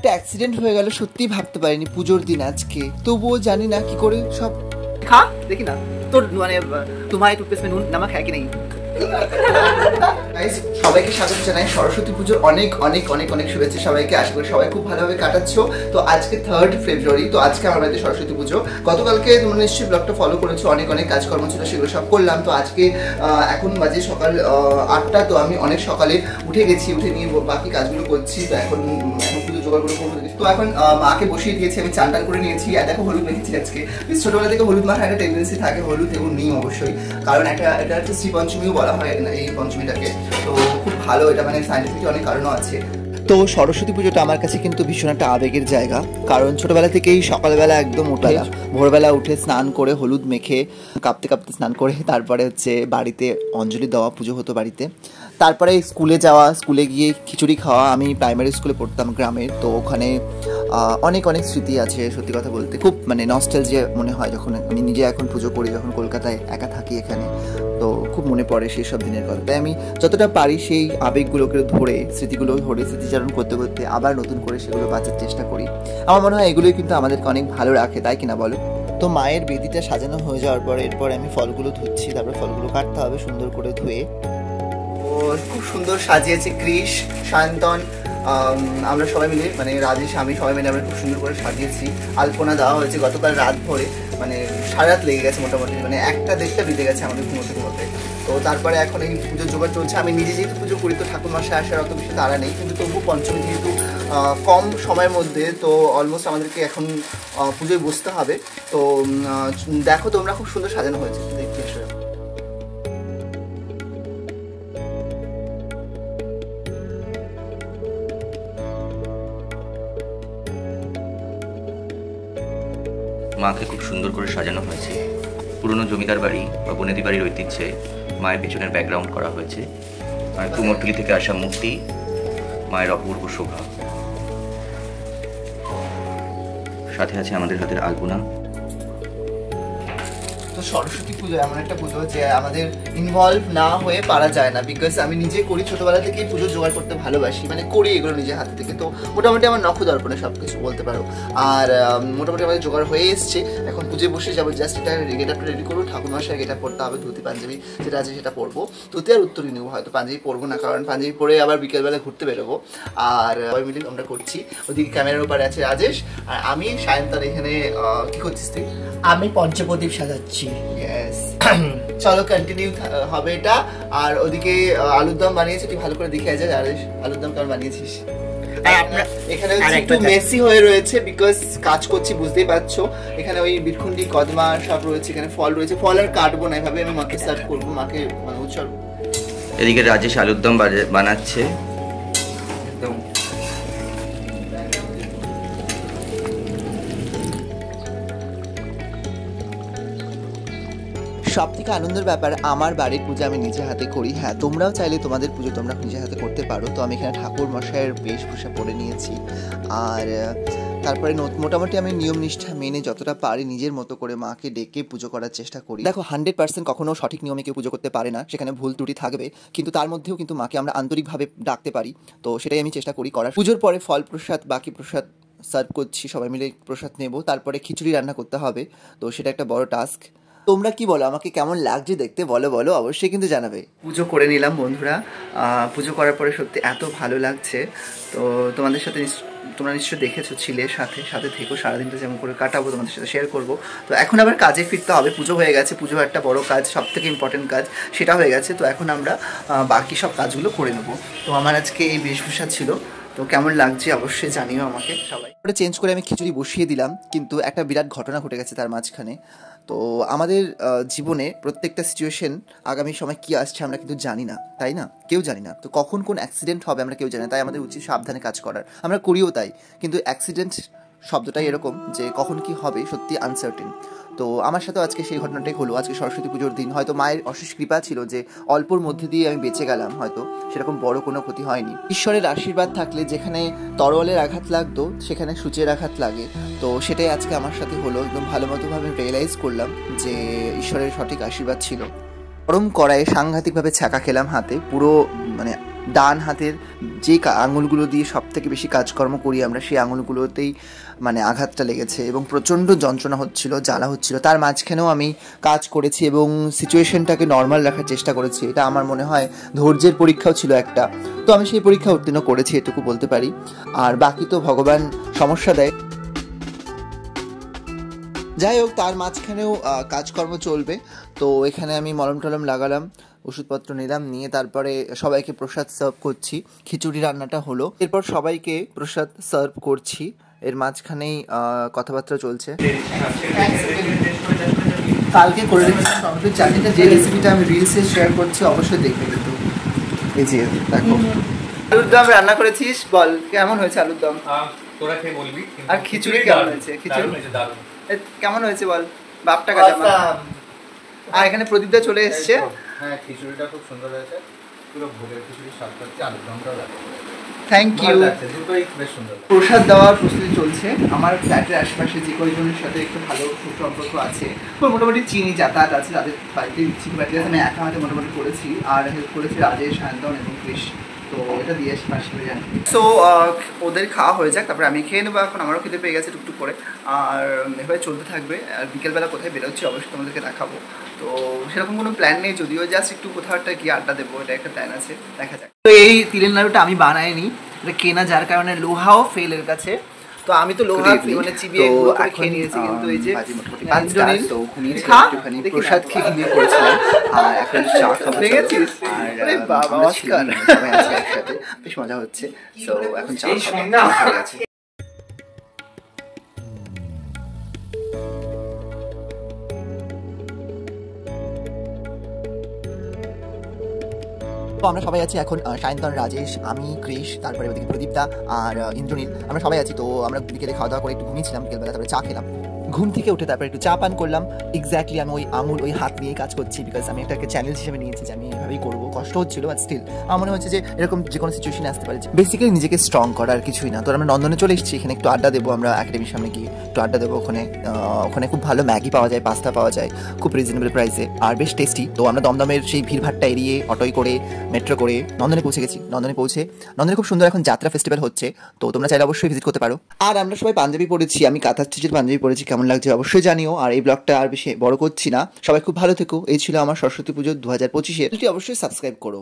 একটা অ্যাক্সিডেন্ট হয়ে গেল, সত্যি ভাবতে পারিনি পুজোর দিন আজকে। তবুও জানি না কি করে সব খা দেখি না তোর মানে তোমার টুথপেস্ট में नून नमक है कि नहीं। সবাইকে স্বাগত জানাই সরস্বতী পুজোর অনেক অনেক অনেক অনেক শুভেচ্ছা সবাইকে। আশা করি সবাই খুব ভালোভাবে কাটাচ্ছো। তো আজকে 3rd ফেব্রুয়ারি, তো আজকে আমার বাড়িতে সরস্বতী পুজো। গতকালকে তোমরা নিশ্চয়ই ব্লগটা ফলো করেছো, অনেক অনেক কাজকর্ম ছিল সেগুলো সব করলাম। তো আজকে এখন বাজে সকাল 8টা। তো আমি অনেক সকালে উঠে গেছি, উঠে নিয়ে বাকি কাজগুলো করছি। তো এখন পুজো জোগাড় করে করবো। তো এখন মাকে বসিয়ে দিয়েছি, আমি চান টান করে নিয়েছি। আর দেখো হলুদ মেখেছি আজকে। ছোটবেলা থেকে হলুদ মাখার একটা টেন্ডেন্সি থাকে, হলুদ এবং নিম অবশ্যই, কারণ এটা হচ্ছে শ্রী পঞ্চমীও বলা হয় এই পঞ্চমীটাকে। তো খুব ভালো, এটা মানে সাইন্টিফিক অনেক কারণও আছে। তো সরস্বতী পুজোটা আমার কাছে কিন্তু ভীষণ একটা আবেগের জায়গা, কারণ ছোটবেলা থেকেই সকালবেলা একদম ভোরবেলা উঠে স্নান করে হলুদ মেখে কাঁপতে কাঁপতে স্নান করে তারপরে হচ্ছে বাড়িতে অঞ্জলি দেওয়া, পুজো হতো বাড়িতে। তারপরে স্কুলে যাওয়া, স্কুলে গিয়ে খিচুড়ি খাওয়া। আমি প্রাইমারি স্কুলে পড়তাম গ্রামের, তো ওখানে অনেক অনেক স্মৃতি আছে। সত্যি কথা বলতে খুব মানে নস্টালজিয়া মনে হয় যখন আমি নিজে এখন পুজো করি, যখন কলকাতায় একা থাকি এখানে। তো খুব মনে পড়ে সেই সব দিনের কথা। তাই আমি যতটা পারি সেই আবেগগুলোকে ধরে, স্মৃতিগুলো ধরে স্মৃতিচারণ করতে করতে আবার নতুন করে সেগুলো বাঁচার চেষ্টা করি। আমার মনে হয় এগুলোই কিন্তু আমাদেরকে অনেক ভালো রাখে, তাই কিনা বলো? তো মায়ের বেদিটা সাজানো হয়ে যাওয়ার পরে এরপরে আমি ফলগুলো ধুচ্ছি, তারপরে ফলগুলো কাটতে হবে সুন্দর করে ধুয়ে। ও খুব সুন্দর সাজিয়েছে কৃষ, সায়ন্তন, আমরা সবাই মিলে মানে রাজেশ আমি সবাই মিলে আমরা খুব সুন্দর করে সাজিয়েছি। আলপনা দেওয়া হয়েছে গতকাল রাত ভরে, মানে সারা রাত লেগে গেছে মোটামুটি, মানে 1টা-1:30টা বেজে গেছে আমাদের ঘুমোতে ঘুমোতে। তো তারপরে এখন এই পুজোর জোগাড় চলছে। আমি নিজে যেহেতু পুজো করি তো ঠাকুর মশাই আসার অত বেশি তাড়া নেই, কিন্তু তবু পঞ্চমী যেহেতু কম সময়ের মধ্যে, তো অলমোস্ট আমাদেরকে এখন পুজোয় বসতে হবে। তো দেখো তোমরা, খুব সুন্দর সাজানো হয়েছে, দেখতে এসো। মাকে খুব সুন্দর করে সাজানো হয়েছে। পুরনো জমিদার বাড়ি বা বনেদি বাড়ির ঐতিহ্যে মায়ের পেছনের ব্যাকগ্রাউন্ড করা হয়েছে। আর কুমোরটুলি থেকে আসা মূর্তি, মায়ের অপূর্ব শোভা, সাথে আছে আমাদের হাতের আলপনা। তো সরস্বতী পুজো এমন একটা পুজো যে আমাদের ইনভলভ না হয়ে পারা যায় না, বিকজ আমি নিজে করি, ছোটবেলা থেকেই পুজো জোগাড় করতে ভালোবাসি, মানে করি এগুলো নিজের হাত থেকে। তো মোটামুটি আমার নখ দর্পণে সব কিছু বলতে পারো। আর মোটামুটি আমাদের জোগাড় হয়ে এসছে, এখন পুজোয় বসে যাবো। জাস্ট এটা গেট আপটা রেডি করবো, ঠাকুর মশাই গেট আপ পরতে হবে, ধুতি পাঞ্জাবি যেটা আছে সেটা পরবো। ধুতি আর উত্তরই নেবো, হয়তো পাঞ্জাবি পরবো না, কারণ পাঞ্জাবি পরে আবার বিকেলবেলা ঘুরতে বেরোবো। আর সবাই মিলে আমরা করছি। ওদিকে ক্যামেরার উপরে আছে রাজেশ, আর আমি সায়ন্তন। এখানে কি করছিস তুই? আমি পঞ্চপ্রদীপ সাজাচ্ছি। চলো কন্টিনিউ হবে এটা। আর ওদিকে আলুর দম বানিয়েছি, তুই ভালো করে দেখে আছে রাজেশ, আলুর দম কেমন বানিয়েছিস? এখানে একটু মেসি হয়ে রয়েছে, বিকজ কাজ করছি, বুঝতেই পারছো। এখানে ওই বিটখুন্ডি কদমা সব রয়েছে, এখানে ফল রয়েছে, ফল আর কাটবো না, এভাবে আমি মাকে সার্ভ করবো, মাকে মানে উৎসর্গ। এদিকে রাজেশ আলুর দম বানাচ্ছে। সব থেকে আনন্দের ব্যাপার, আমার বাড়ির পুজো আমি নিজে হাতে করি। হ্যাঁ, তোমরাও চাইলে তোমাদের পুজো তোমরা নিজে হাতে করতে পারো। তো আমি এখানে ঠাকুর মশাইয়ের বেশভূষা পরে নিয়েছি। আর তারপরে মোটামুটি আমি নিয়ম নিষ্ঠা মেনে যতটা পারি নিজের মতো করে মাকে ডেকে পুজো করার চেষ্টা করি। দেখো 100% কখনো সঠিক নিয়মে কেউ পুজো করতে পারে না, সেখানে ভুল ত্রুটি থাকবে, কিন্তু তার মধ্যেও কিন্তু মাকে আমরা আন্তরিকভাবে ডাকতে পারি। তো সেটাই আমি চেষ্টা করি করার। পুজোর পরে ফল প্রসাদ, বাকি প্রসাদ সার্ভ করছি, সবাই মিলে প্রসাদ নেব। তারপরে খিচুড়ি রান্না করতে হবে, তো সেটা একটা বড় টাস্ক। তোমরা কি বলো, আমাকে কেমন লাগছে দেখতে? বলো বলো, অবশ্যই কিন্তু জানাবে। পুজো করে নিলাম বন্ধুরা, পুজো করার পরে সত্যি এত ভালো লাগছে। তো তোমাদের সাথে তোমরা নিশ্চয়ই দেখেছো, ছিলে সাথে সাথে থেকো, সারাদিনটা যেমন করে কাটাবো তোমাদের সাথে শেয়ার করবো। তো এখন আবার কাজে ফিরতে হবে, পুজো হয়ে গেছে, পুজো একটা বড় কাজ, সব থেকে ইম্পর্টেন্ট কাজ সেটা হয়ে গেছে। তো এখন আমরা বাকি সব কাজগুলো করে নেবো। তো আমার আজকে এই বেশভূষা ছিল, তো কেমন লাগছে অবশ্যই জানিও আমাকে সবাই। ওটা চেঞ্জ করে আমি খিচুড়ি বসিয়ে দিলাম, কিন্তু একটা বিরাট ঘটনা ঘটে গেছে তার মাঝখানে। তো আমাদের জীবনে প্রত্যেকটা সিচুয়েশন আগামী সময় কি আসছে আমরা কিন্তু জানি না, তাই না? কেউ জানি না। তো কখন কোন অ্যাক্সিডেন্ট হবে আমরা কেউ জানি না, তাই আমাদের উচিত সাবধানে কাজ করার। আমরা করিও তাই, কিন্তু অ্যাক্সিডেন্ট শব্দটাই এরকম যে কখন কি হবে সত্যি আনসার্টেন। তো আমার সাথেও আজকে সেই ঘটনাটাই হলো। আজকে সরস্বতী পুজোর দিন, হয়তো মায়ের অশেষ কৃপা ছিল যে অল্পর মধ্যে দিয়ে আমি বেঁচে গেলাম, হয়তো সেরকম বড় কোনো ক্ষতি হয়নি। ঈশ্বরের আশীর্বাদ থাকলে যেখানে তরোয়ালের আঘাত লাগতো সেখানে সূচের আঘাত লাগে। তো সেটাই আজকে আমার সাথে হলো। একদম ভালো মতোভাবে রিয়েলাইজ করলাম যে ঈশ্বরের সঠিক আশীর্বাদ ছিল। গরম কড়াইয়ে সাংঘাতিকভাবে ছ্যাঁকা খেলাম হাতে, পুরো মানে ডান হাতের যে আঙুলগুলো দিয়ে সব থেকে বেশি কাজকর্ম করি আমরা, সেই আঙুলগুলোতেই মানে আঘাতটা লেগেছে এবং প্রচণ্ড যন্ত্রণা হচ্ছিল, জ্বালা হচ্ছিল। তার মাঝখানেও আমি কাজ করেছি এবং সিচুয়েশনটাকে নর্মাল রাখার চেষ্টা করেছি। এটা আমার মনে হয় ধৈর্যের পরীক্ষাও ছিল একটা, তো আমি সেই পরীক্ষা উত্তীর্ণ করেছি, এটুকু বলতে পারি। আর বাকি তো ভগবান সমস্যা দেয়। যাই হোক, তার মাঝখানেও কাজকর্ম চলবে। তো এখানে আমি মলম টলম লাগালাম, ওষুধপত্র নিলাম, নিয়ে তারপরে সবাইকে প্রসাদ সার্ভ করছি। খিচুড়ি রান্নাটা হলো, এরপর সবাইকে প্রসাদ সার্ভ করছি। এর মাঝখানেই কথাবার্তা চলছে। কালকে করে রেখেছিলাম টমেটোর চাটনিটা, যে রেসিপিটা আমি রিলসে শেয়ার করছি, অবশ্যই দেখবে কিন্তু। এই যে দেখো, আলুর দম রান্না করেছিস, বল কেমন হয়েছে আলুর দম? তোরা খেয়ে বলবি। আর খিচুড়ি কেমন হয়েছে? খিচুড়ি কেমন হয়েছে বল? বাপটা কাজ। আর এখানে প্রদীপদা চলে এসছে। হ্যাঁ, খিচুড়িটা খুব সুন্দর হয়েছে, পুরো ভোগের খিচুড়ি স্বাদ পাচ্ছে, আলুর দমটাও লাগে। Thank you. দুটোই বেশ সুন্দর। প্রসাদ দেওয়ার প্রস্তুতি চলছে। আমার ফ্ল্যাটের আশেপাশে যে কয়েকজনের সাথে একটু ভালো সুসম্পর্ক আছে, মোটামুটি চিনি যাতায়াত আছে, তাদের বাড়িতে চিনি বাড়িতে আমি একা হাতে মোটামুটি করেছি। আর হেল্প করেছি রাজেশ, সায়ন্তন এবং কৃষ। তো এটা দিয়ে আসি পাশে জানি। সো ওদের খাওয়া হয়ে যাক, তারপরে আমি খেয়ে নেবো। এখন আমারও খেতে পেয়ে গেছে টুকটুক করে। আর এভাবে চলতে থাকবে। আর বিকেলবেলা কোথায় বেরোচ্ছি অবশ্যই তোমাদেরকে দেখাবো। তো সেরকম কোনো প্ল্যান নেই, যদিও জাস্ট একটু কোথাও একটা গিয়ে আড্ডা দেবো, এটা একটা প্ল্যান আছে, দেখা যাক। তো এই তিলের নাড়ুটা আমি বানাইনি, এটা কেনা, যার কারণে লোহাও ফেল এর কাছে। তো আমি তো লোহা মানে চিবিয়ে খেয়ে নিয়েছি, কিন্তু এই যে প্রসাদ খেয়ে ঘুমিয়ে পড়েছিলাম। আর এখন চা খাবো। আর বাবা অস্কার একসাথে বেশ মজা হচ্ছে। তো এখন চা খাওয়া গেছে। তো আমরা সবাই আছি এখন, সায়ন্তন, রাজেশ, আমি, কৃষ, তারপরে ওদিকে প্রদীপদা আর ইন্দ্রনীল, আমরা সবাই আছি। তো আমরা বিকেলে খাওয়া দাওয়া করে একটু ঘুমিয়েছিলাম, বিকেলবেলা তারপরে চা খেলাম। ঘুম থেকে উঠে তারপরে একটু চা পান করলাম। এক্স্যাক্টলি আমি ওই আঙুল ওই হাত নিয়েই কাজ করছি, বিকজ আমি এটাকে চ্যালেঞ্জ হিসেবে নিয়েছি যে আমি এভাবেই করবো। কষ্ট হচ্ছিল, বাট স্টিল আমার মনে হচ্ছে যে এরকম যে কোনো সিচুয়েশনে আসতে পারে, বেসিক্যালি নিজেকে স্ট্রং করা, আর কিছুই না। তো আমরা নন্দনে চলে এসেছি, এখানে একটু আড্ডা দেবো। আমরা একাডেমির সামনে গিয়ে একটু আড্ডা দেবো। ওখানে খুব ভালো ম্যাগি পাওয়া যায়, পাস্তা পাওয়া যায় খুব রিজনেবল প্রাইসে, আর বেশ টেস্টি। তো আমরা দমদমের সেই ভিড়ভাট্টা এড়িয়ে অটোয় করে, মেট্রো করে নন্দনে পৌঁছে গেছি। নন্দনে খুব সুন্দর এখন যাত্রা ফেস্টিভ্যাল হচ্ছে, তো তোমরা চাইলে অবশ্যই ভিজিট করতে পারো। আর আমরা সবাই পাঞ্জাবি পরেছি, আমি কাঁথা স্টিচের পাঞ্জাবি পরেছি, কেমন লাগছে অবশ্যই জানিও। আর এই ব্লগটা আর বেশি বড় করছি না, সবাই খুব ভালো থেকো। এই ছিল আমার সরস্বতী পুজো 2025-এর। অবশ্যই সাবস্ক্রাইব করো।